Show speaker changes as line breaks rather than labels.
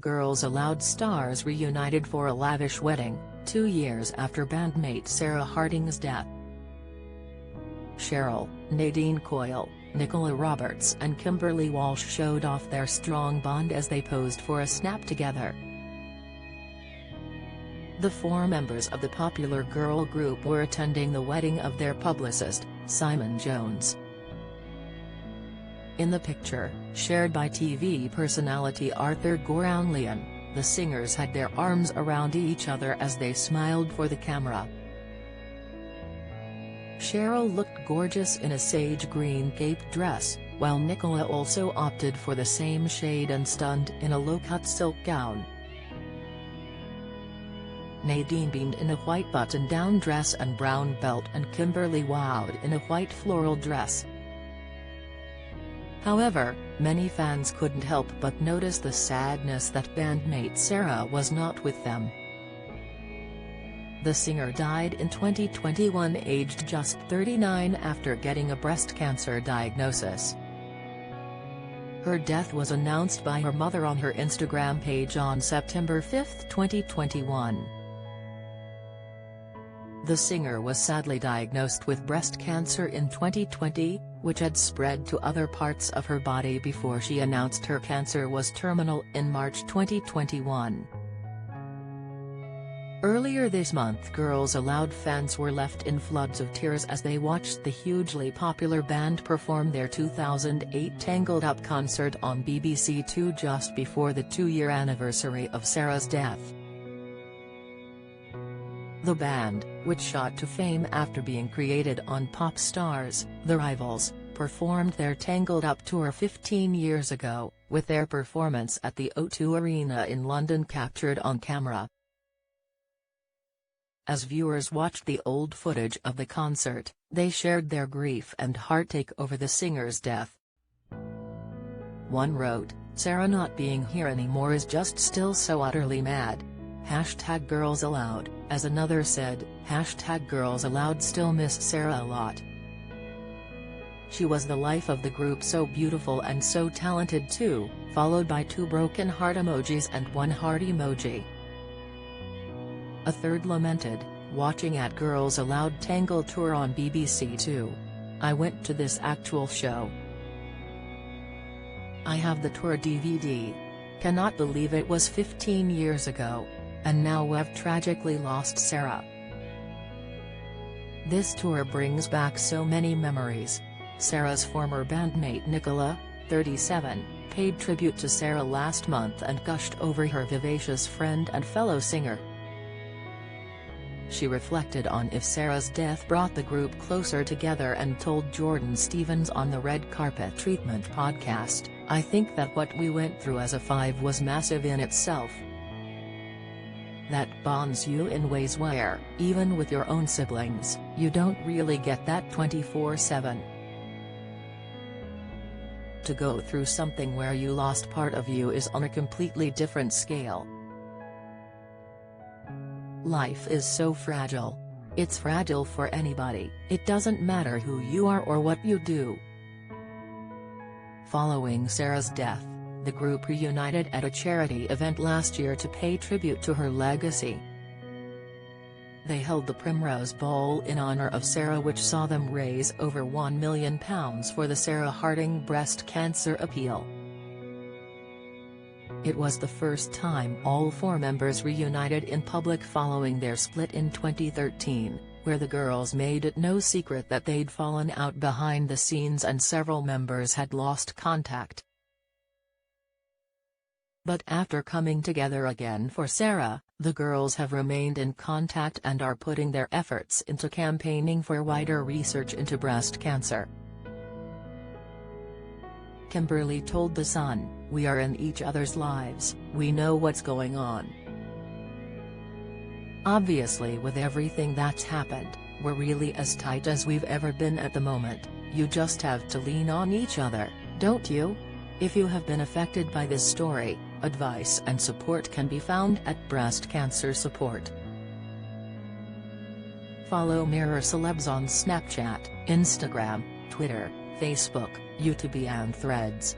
Girls Aloud stars reunited for a lavish wedding, 2 years after bandmate Sarah Harding's death. Cheryl, Nadine Coyle, Nicola Roberts and Kimberly Walsh showed off their strong bond as they posed for a snap together. The 4 members of the popular girl group were attending the wedding of their publicist, Simon Jones. In the picture, shared by TV personality Arthur Gouralian, the singers had their arms around each other as they smiled for the camera. Cheryl looked gorgeous in a sage green caped dress, while Nicola also opted for the same shade and stunned in a low-cut silk gown. Nadine beamed in a white button-down dress and brown belt, and Kimberly wowed in a white floral dress. However, many fans couldn't help but notice the sadness that bandmate Sarah was not with them. The singer died in 2021 aged just 39 after getting a breast cancer diagnosis. Her death was announced by her mother on her Instagram page on September 5, 2021. The singer was sadly diagnosed with breast cancer in 2020, which had spread to other parts of her body before she announced her cancer was terminal in March 2021. Earlier this month, Girls Aloud fans were left in floods of tears as they watched the hugely popular band perform their 2008 Tangled Up concert on BBC Two just before the 2-year anniversary of Sarah's death. The band, which shot to fame after being created on pop stars, The Rivals, performed their Tangled Up tour 15 years ago, with their performance at the O2 Arena in London captured on camera. As viewers watched the old footage of the concert, they shared their grief and heartache over the singer's death. One wrote, "Sarah not being here anymore is just still so utterly mad. #GirlsAloud, as another said, #GirlsAloud still miss Sarah a lot. She was the life of the group, so beautiful and so talented too," followed by 2 broken heart emojis and 1 heart emoji. A third lamented, "Watching at Girls Aloud Tangled tour on BBC Two. I went to this actual show. I have the tour DVD. Cannot believe it was 15 years ago. And now we've tragically lost Sarah. This tour brings back so many memories." Sarah's former bandmate Nicola, 37, paid tribute to Sarah last month and gushed over her vivacious friend and fellow singer. She reflected on if Sarah's death brought the group closer together and told Jordan Stevens on the Red Carpet Treatment podcast, "I think that what we went through as a 5 was massive in itself. That bonds you in ways where, even with your own siblings, you don't really get that 24/7. To go through something where you lost part of you is on a completely different scale. Life is so fragile. It's fragile for anybody, it doesn't matter who you are or what you do." Following Sarah's death, the group reunited at a charity event last year to pay tribute to her legacy. They held the Primrose Bowl in honor of Sarah, which saw them raise over £1 million for the Sarah Harding breast cancer appeal. It was the first time all 4 members reunited in public following their split in 2013, where the girls made it no secret that they'd fallen out behind the scenes and several members had lost contact. But after coming together again for Sarah, the girls have remained in contact and are putting their efforts into campaigning for wider research into breast cancer. Kimberly told The Sun, "We are in each other's lives, we know what's going on. Obviously, with everything that's happened, we're really as tight as we've ever been at the moment. You just have to lean on each other, don't you? If you have been affected by this story, advice and support can be found at Breast Cancer Support." Follow Mirror Celebs on Snapchat, Instagram, Twitter, Facebook, YouTube and Threads.